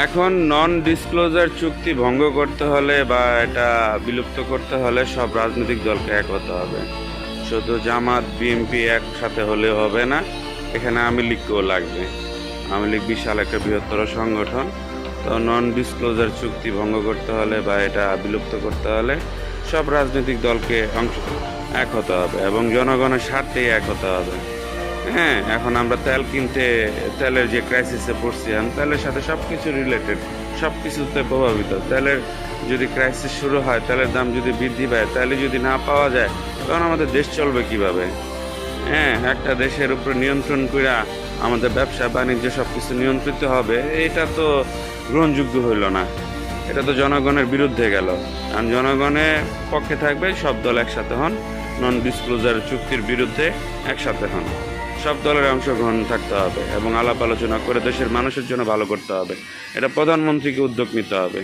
এখন non disclosure চুক্তি ভঙ্গ করতে হলে বা এটা বিলুপ্ত করতে হলে সব রাজনৈতিক দলকে এক হতে হবে। শুধু জামাত বিএনপি একসাথে হলে হবে না, এখানে আওয়ামী লীগকেও লাগবে। আওয়ামী লীগ বিশাল একটা বৃহত্তর সংগঠন। তো নন ডিসক্লোজার চুক্তি ভঙ্গ করতে হলে বা এটা বিলুপ্ত করতে হলে সব রাজনৈতিক দলকে এক হতে হবে এবং জনগণের স্বার্থেই এক হতে হবে। হ্যাঁ, এখন আমরা তেল কিনতে, তেলের যে ক্রাইসিসে পড়ছি, তেলের সাথে সব কিছু রিলেটেড, সব কিছুতে প্রভাবিত। তেলের যদি ক্রাইসিস শুরু হয়, তেলের দাম যদি বৃদ্ধি পায়, তেলে যদি না পাওয়া যায়, তখন আমাদের দেশ চলবে কিভাবে? হ্যাঁ, একটা দেশের উপর নিয়ন্ত্রণ করে আমাদের ব্যবসা বাণিজ্য সব কিছু নিয়ন্ত্রিত হবে, এটা তো গ্রহণযোগ্য হইল না। এটা তো জনগণের বিরুদ্ধে গেল। কারণ জনগণের পক্ষে থাকবে সব দল একসাথে হন, নন ডিসক্লোজার চুক্তির বিরুদ্ধে একসাথে হন। সব দলের অংশগ্রহণ থাকতে হবে এবং আলাপ আলোচনা করে দেশের মানুষের জন্য ভালো করতে হবে। এটা প্রধানমন্ত্রীকে উদ্যোগ নিতে হবে।